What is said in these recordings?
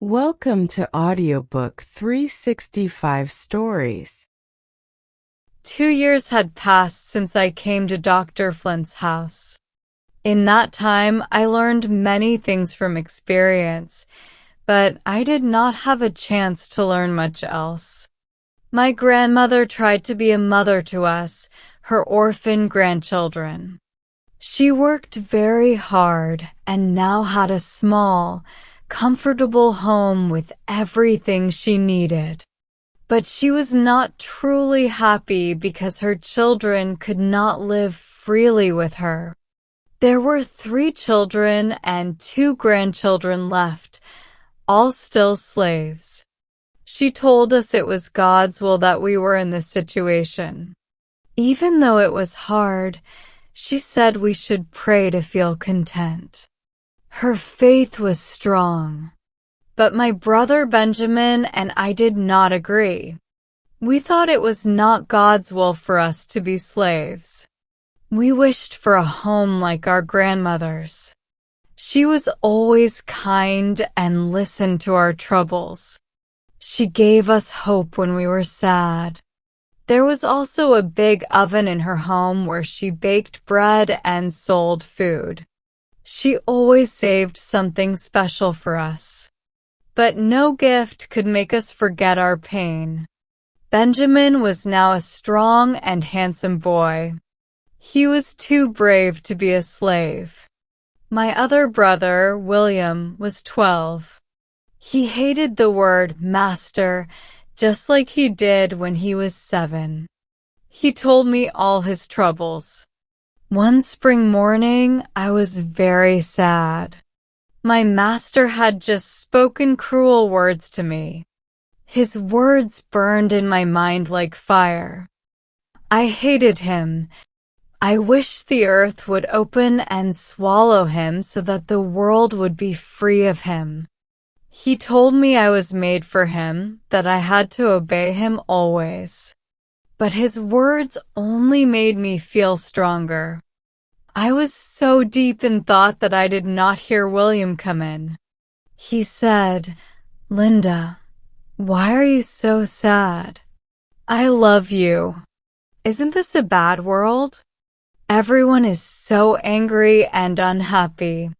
Welcome to Audiobook 365 Stories. 2 years had passed since I came to Dr. Flint's house. In that time, I learned many things from experience, but I did not have a chance to learn much else. My grandmother tried to be a mother to us, her orphan grandchildren. She worked very hard and now had a small, comfortable home with everything she needed. But she was not truly happy because her children could not live freely with her. There were 3 children and 2 grandchildren left, all still slaves. She told us it was God's will that we were in this situation. Even though it was hard, she said we should pray to feel content. Her faith was strong. But my brother Benjamin and I did not agree. We thought it was not God's will for us to be slaves. We wished for a home like our grandmother's. She was always kind and listened to our troubles. She gave us hope when we were sad. There was also a big oven in her home where she baked bread and sold food. She always saved something special for us. But no gift could make us forget our pain. Benjamin was now a strong and handsome boy. He was too brave to be a slave. My other brother, William, was 12. He hated the word master, just like he did when he was 7. He told me all his troubles. One spring morning, I was very sad. My master had just spoken cruel words to me. His words burned in my mind like fire. I hated him. I wished the earth would open and swallow him so that the world would be free of him. He told me I was made for him, that I had to obey him always. But his words only made me feel stronger. I was so deep in thought that I did not hear William come in. He said, "Linda, why are you so sad? I love you. Isn't this a bad world? Everyone is so angry and unhappy.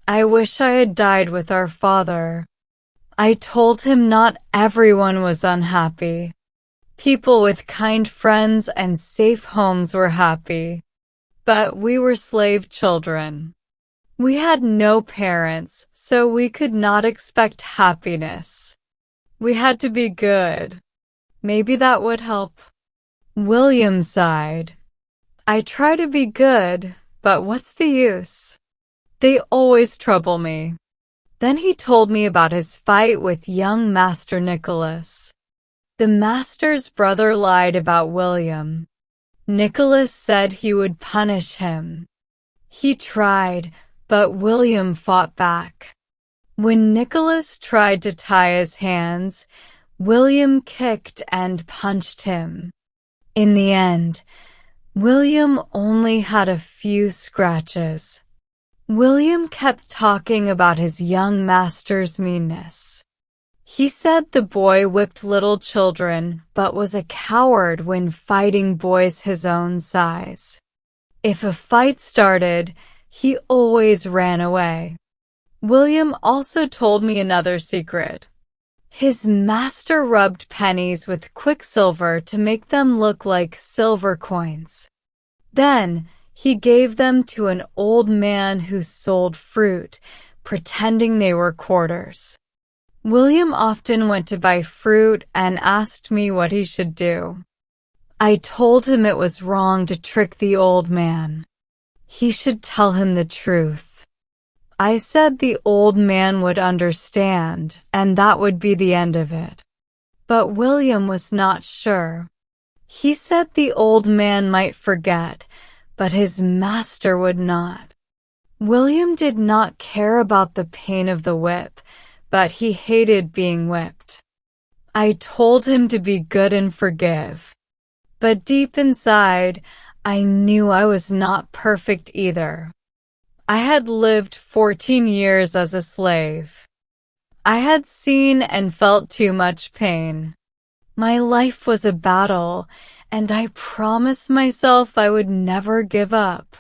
I wish I had died with our father." I told him not everyone was unhappy. People with kind friends and safe homes were happy. But we were slave children. We had no parents, so we could not expect happiness. We had to be good. Maybe that would help. William sighed. I try to be good, but what's the use? They always trouble me. Then he told me about his fight with young Master Nicholas. The master's brother lied about William. Nicholas said he would punish him. He tried, but William fought back. When Nicholas tried to tie his hands, William kicked and punched him. In the end, William only had a few scratches. William kept talking about his young master's meanness. He said the boy whipped little children, but was a coward when fighting boys his own size. If a fight started, he always ran away. William also told me another secret. His master rubbed pennies with quicksilver to make them look like silver coins. Then, he gave them to an old man who sold fruit, pretending they were quarters. William often went to buy fruit and asked me what he should do. I told him it was wrong to trick the old man. He should tell him the truth. I said the old man would understand, and that would be the end of it. But William was not sure. He said the old man might forget, but his master would not. William did not care about the pain of the whip, but he hated being whipped. I told him to be good and forgive. But deep inside, I knew I was not perfect either. I had lived 14 years as a slave. I had seen and felt too much pain. My life was a battle, and I promised myself I would never give up.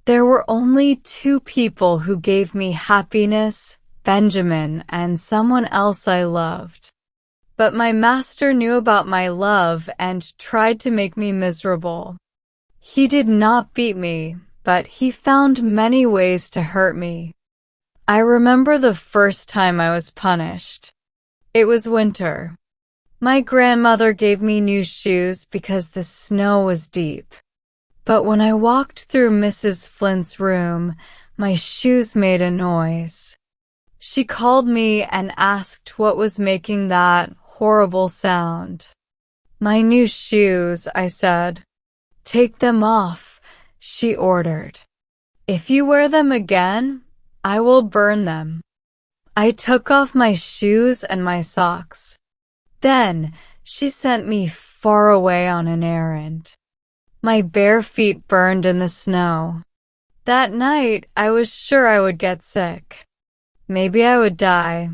There were only two people who gave me happiness, Benjamin and someone else I loved. But my master knew about my love and tried to make me miserable. He did not beat me, but he found many ways to hurt me. I remember the first time I was punished. It was winter. My grandmother gave me new shoes because the snow was deep. But when I walked through Mrs. Flint's room, my shoes made a noise. She called me and asked what was making that horrible sound. "My new shoes," I said. "Take them off," she ordered. "If you wear them again, I will burn them." I took off my shoes and my socks. Then she sent me far away on an errand. My bare feet burned in the snow. That night, I was sure I would get sick. Maybe I would die.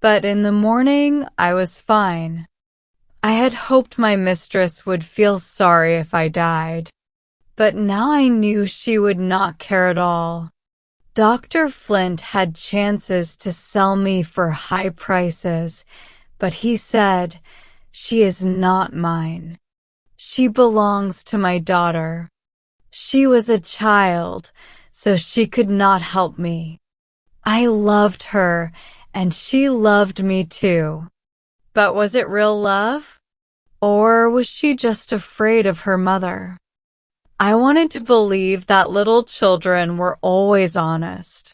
But in the morning, I was fine. I had hoped my mistress would feel sorry if I died. But now I knew she would not care at all. Dr. Flint had chances to sell me for high prices, but he said, "She is not mine. She belongs to my daughter. She was a child, so she could not help me. I loved her, and she loved me too." But was it real love? Or was she just afraid of her mother? I wanted to believe that little children were always honest.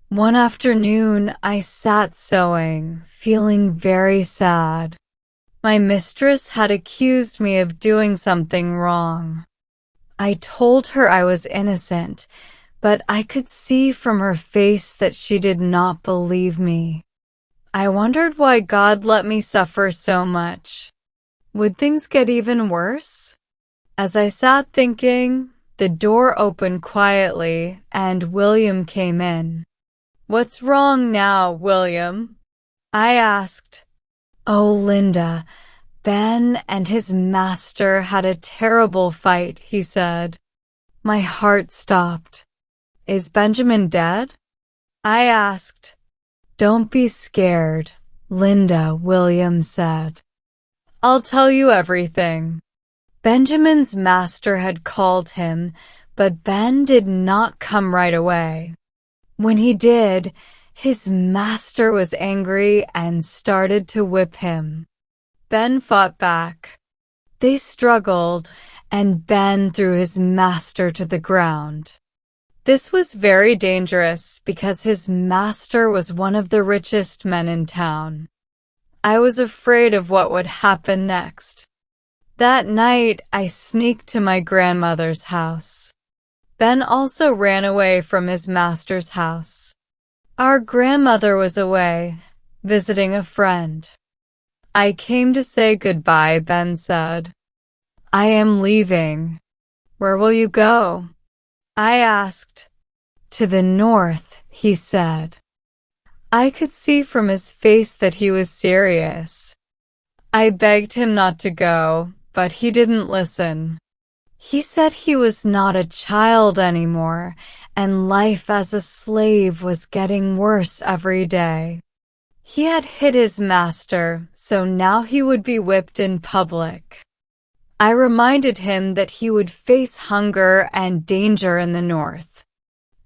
One afternoon, I sat sewing, feeling very sad. My mistress had accused me of doing something wrong. I told her I was innocent, but I could see from her face that she did not believe me. I wondered why God let me suffer so much. Would things get even worse? As I sat thinking, the door opened quietly and William came in. "What's wrong now, William?" I asked. "Oh, Linda, Ben and his master had a terrible fight," he said. My heart stopped. "Is Benjamin dead?" I asked. "Don't be scared, Linda," William said. "I'll tell you everything." Benjamin's master had called him, but Ben did not come right away. When he did, his master was angry and started to whip him. Ben fought back. They struggled, and Ben threw his master to the ground. This was very dangerous because his master was one of the richest men in town. I was afraid of what would happen next. That night, I sneaked to my grandmother's house. Ben also ran away from his master's house. Our grandmother was away, visiting a friend. "I came to say goodbye," Ben said. "I am leaving." "Where will you go?" I asked. "To the north," he said. I could see from his face that he was serious. I begged him not to go, but he didn't listen. He said he was not a child anymore, and life as a slave was getting worse every day. He had hit his master, so now he would be whipped in public. I reminded him that he would face hunger and danger in the north.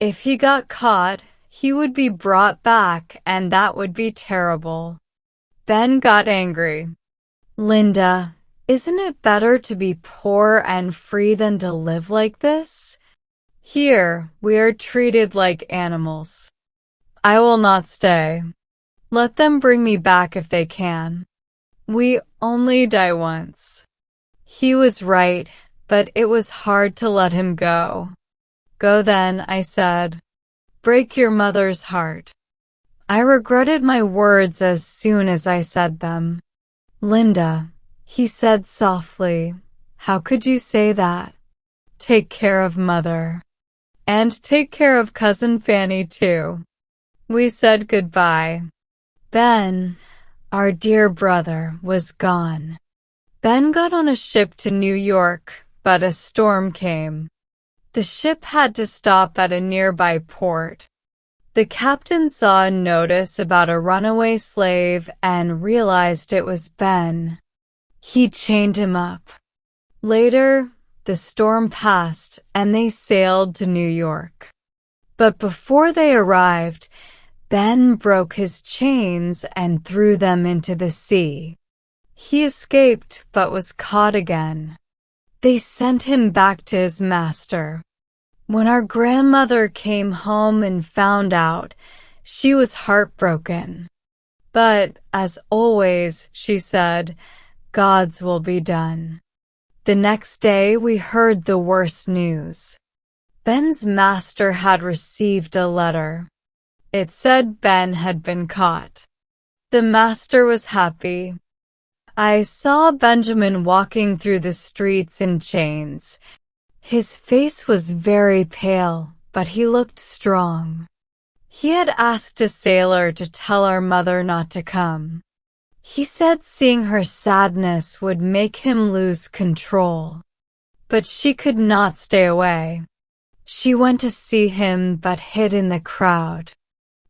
If he got caught, he would be brought back, and that would be terrible. Ben got angry. "Linda, isn't it better to be poor and free than to live like this? Here, we are treated like animals. I will not stay. Let them bring me back if they can. We only die once." He was right, but it was hard to let him go. "Go then," I said. "Break your mother's heart." I regretted my words as soon as I said them. "Linda," he said softly, "how could you say that? Take care of Mother. And take care of Cousin Fanny too." We said goodbye. Ben, our dear brother, was gone. Ben got on a ship to New York, but a storm came. The ship had to stop at a nearby port. The captain saw a notice about a runaway slave and realized it was Ben. He chained him up. Later, the storm passed and they sailed to New York. But before they arrived, Ben broke his chains and threw them into the sea. He escaped but was caught again. They sent him back to his master. When our grandmother came home and found out, she was heartbroken. But, as always, she said, God's will be done. The next day we heard the worst news. Ben's master had received a letter. It said Ben had been caught. The master was happy. I saw Benjamin walking through the streets in chains. His face was very pale, but he looked strong. He had asked a sailor to tell our mother not to come. He said seeing her sadness would make him lose control. But she could not stay away. She went to see him but hid in the crowd.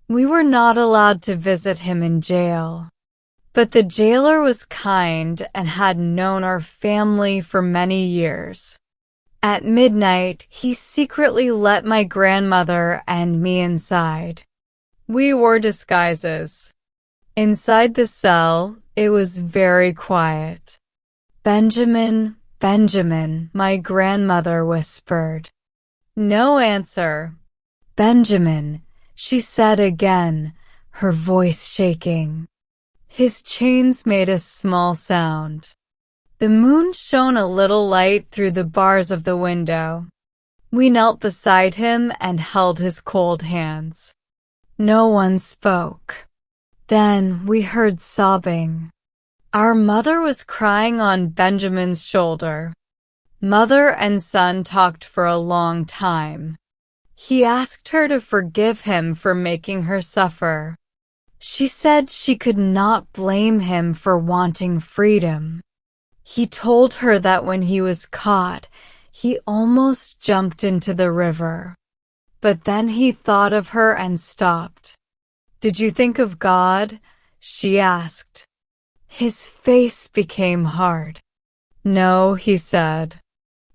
We were not allowed to visit him in jail. But the jailer was kind and had known our family for many years. At midnight, he secretly let my grandmother and me inside. We wore disguises. Inside the cell, it was very quiet. Benjamin, Benjamin, my grandmother whispered. No answer. Benjamin, she said again, her voice shaking. His chains made a small sound. The moon shone a little light through the bars of the window. We knelt beside him and held his cold hands. No one spoke. Then we heard sobbing. Our mother was crying on Benjamin's shoulder. Mother and son talked for a long time. He asked her to forgive him for making her suffer. She said she could not blame him for wanting freedom. He told her that when he was caught, he almost jumped into the river. But then he thought of her and stopped. Did you think of God? She asked. His face became hard. No, he said.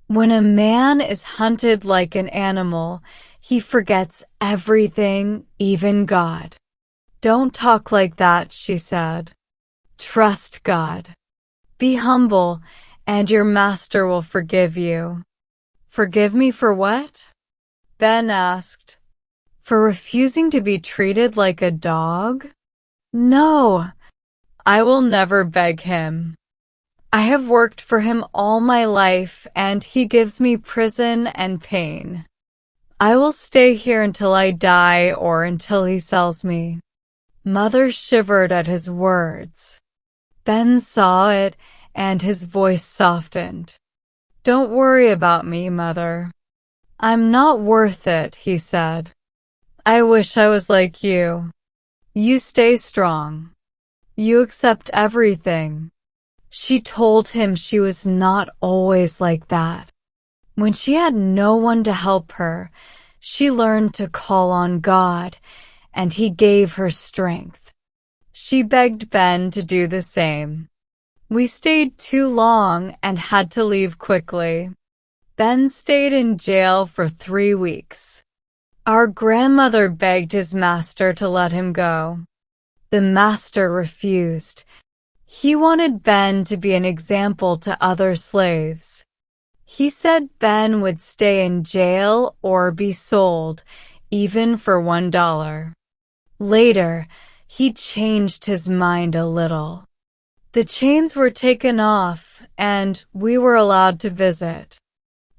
When a man is hunted like an animal, he forgets everything, even God. Don't talk like that, she said. Trust God. Be humble, and your master will forgive you. Forgive me for what? Ben asked. For refusing to be treated like a dog? No, I will never beg him. I have worked for him all my life, and he gives me prison and pain. I will stay here until I die or until he sells me. Mother shivered at his words. Ben saw it, and his voice softened. Don't worry about me, Mother. I'm not worth it, he said. I wish I was like you. You stay strong. You accept everything. She told him she was not always like that. When she had no one to help her, she learned to call on God, and he gave her strength. She begged Ben to do the same. We stayed too long and had to leave quickly. Ben stayed in jail for 3 weeks. Our grandmother begged his master to let him go. The master refused. He wanted Ben to be an example to other slaves. He said Ben would stay in jail or be sold, even for $1. Later, he changed his mind a little. The chains were taken off, and we were allowed to visit.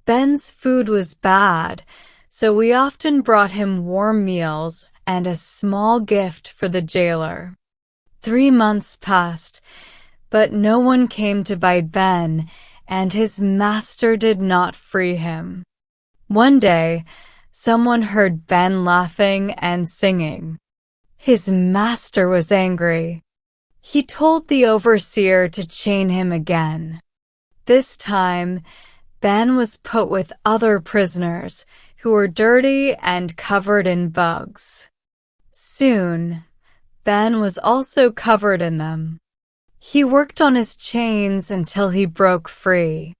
Ben's food was bad, so we often brought him warm meals and a small gift for the jailer. 3 months passed, but no one came to buy Ben, and his master did not free him. One day, someone heard Ben laughing and singing. His master was angry. He told the overseer to chain him again. This time, Ben was put with other prisoners who were dirty and covered in bugs. Soon, Ben was also covered in them. He worked on his chains until he broke free.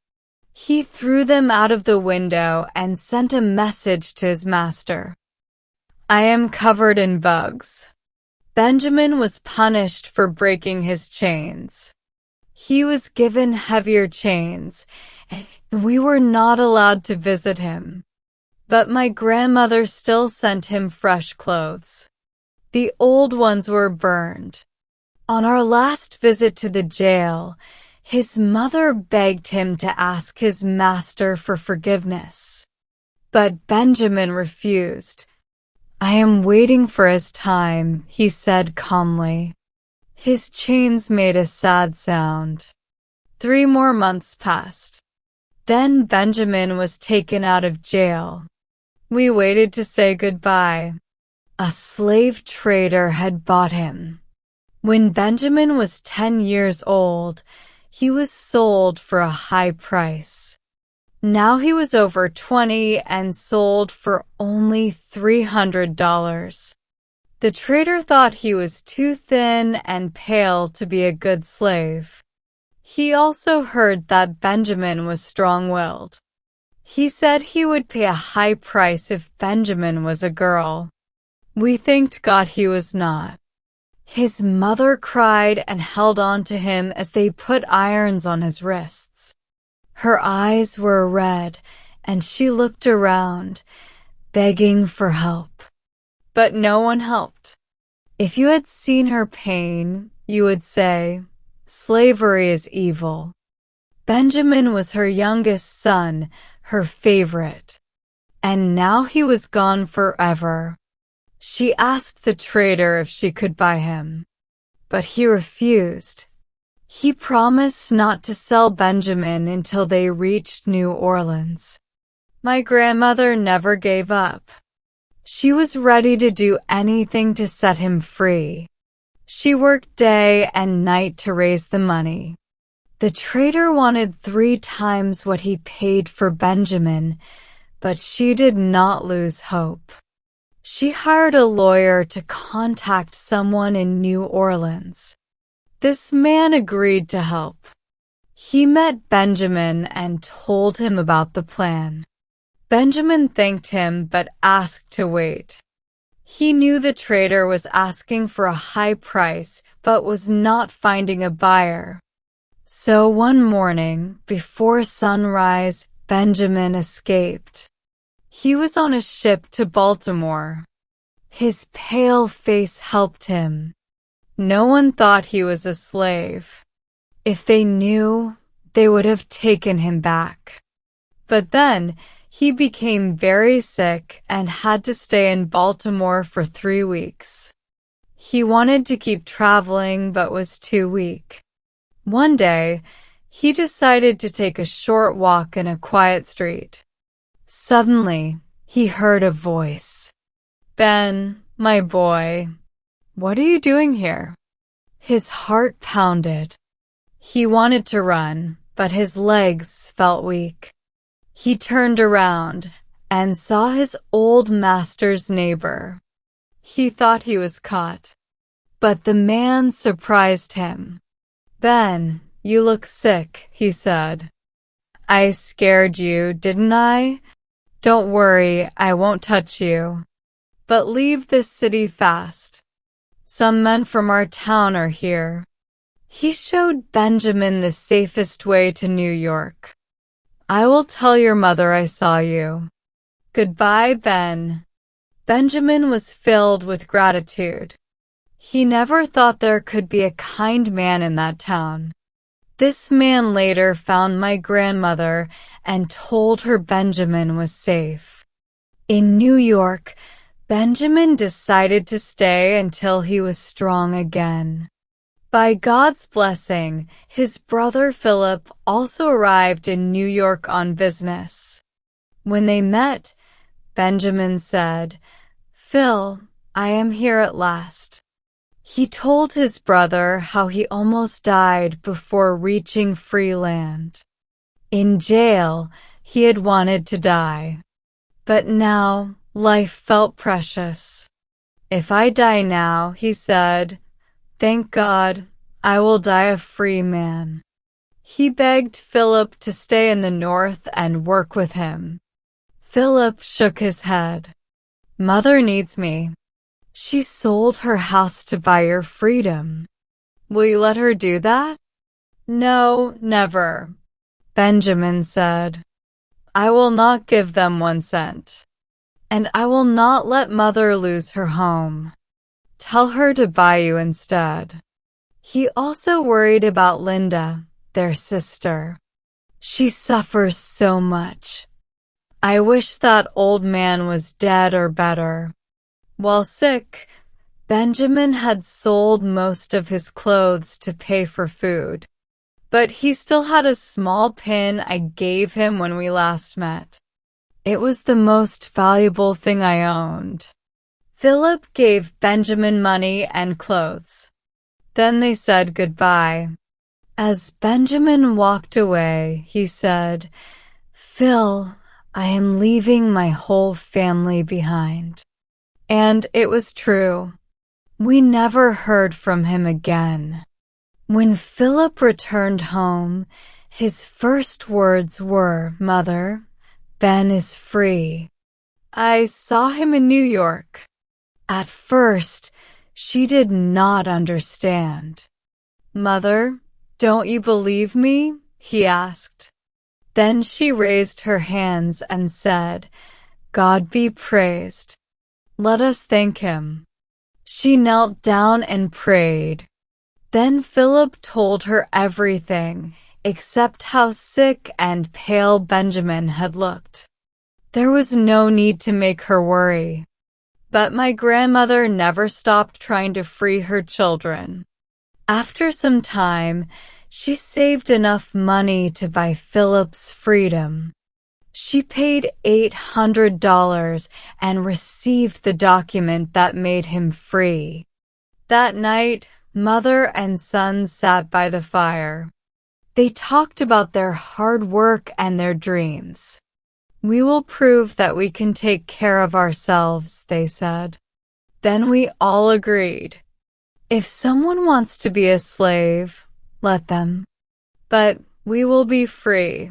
He threw them out of the window and sent a message to his master. "I am covered in bugs." Benjamin was punished for breaking his chains. He was given heavier chains, and we were not allowed to visit him. But my grandmother still sent him fresh clothes. The old ones were burned. On our last visit to the jail, his mother begged him to ask his master for forgiveness. But Benjamin refused. "I am waiting for his time," he said calmly. His chains made a sad sound. 3 more months passed. Then Benjamin was taken out of jail. We waited to say goodbye. A slave trader had bought him. When Benjamin was 10 years old, he was sold for a high price. Now he was over 20 and sold for only $300. The trader thought he was too thin and pale to be a good slave. He also heard that Benjamin was strong-willed. He said he would pay a high price if Benjamin was a girl. We thanked God he was not. His mother cried and held on to him as they put irons on his wrists. Her eyes were red, and she looked around, begging for help. But no one helped. If you had seen her pain, you would say, "Slavery is evil." Benjamin was her youngest son, her favorite. And now he was gone forever. She asked the trader if she could buy him, but he refused. He promised not to sell Benjamin until they reached New Orleans. My grandmother never gave up. She was ready to do anything to set him free. She worked day and night to raise the money. The trader wanted 3 times what he paid for Benjamin, but she did not lose hope. She hired a lawyer to contact someone in New Orleans. This man agreed to help. He met Benjamin and told him about the plan. Benjamin thanked him but asked to wait. He knew the trader was asking for a high price but was not finding a buyer. So one morning, before sunrise, Benjamin escaped. He was on a ship to Baltimore. His pale face helped him. No one thought he was a slave. If they knew, they would have taken him back. But then, he became very sick and had to stay in Baltimore for 3 weeks. He wanted to keep traveling but was too weak. One day, he decided to take a short walk in a quiet street. Suddenly, he heard a voice. "Ben, my boy, what are you doing here?" His heart pounded. He wanted to run, but his legs felt weak. He turned around and saw his old master's neighbor. He thought he was caught, but the man surprised him. "Ben, you look sick," he said. "I scared you, didn't I? Don't worry, I won't touch you. But leave this city fast. Some men from our town are here." He showed Benjamin the safest way to New York. "I will tell your mother I saw you. Goodbye, Ben." Benjamin was filled with gratitude. He never thought there could be a kind man in that town. This man later found my grandmother and told her Benjamin was safe. In New York, Benjamin decided to stay until he was strong again. By God's blessing, his brother Philip also arrived in New York on business. When they met, Benjamin said, "Phil, I am here at last. He told his brother how he almost died before reaching free land. In jail, he had wanted to die. But now, life felt precious. If I die now, he said, thank God, I will die a free man. He begged Philip to stay in the north and work with him. Philip shook his head. Mother needs me. She sold her house to buy your freedom. Will you let her do that? No, never. Benjamin said, I will not give them 1 cent. And I will not let Mother lose her home. Tell her to buy you instead. He also worried about Linda, their sister. She suffers so much. I wish that old man was dead or better. While sick, Benjamin had sold most of his clothes to pay for food. But he still had a small pin I gave him when we last met. It was the most valuable thing I owned. Philip gave Benjamin money and clothes. Then they said goodbye. As Benjamin walked away, he said, Phil, I am leaving my whole family behind. And it was true. We never heard from him again. When Philip returned home, his first words were, Mother, Ben is free. I saw him in New York. At first, she did not understand. Mother, don't you believe me? He asked. Then she raised her hands and said, God be praised. Let us thank him. She knelt down and prayed. Then Philip told her everything, except how sick and pale Benjamin had looked. There was no need to make her worry. But my grandmother never stopped trying to free her children. After some time, she saved enough money to buy Philip's freedom. She paid $800 and received the document that made him free. That night, mother and son sat by the fire. They talked about their hard work and their dreams. We will prove that we can take care of ourselves, they said. Then we all agreed. If someone wants to be a slave, let them. But we will be free.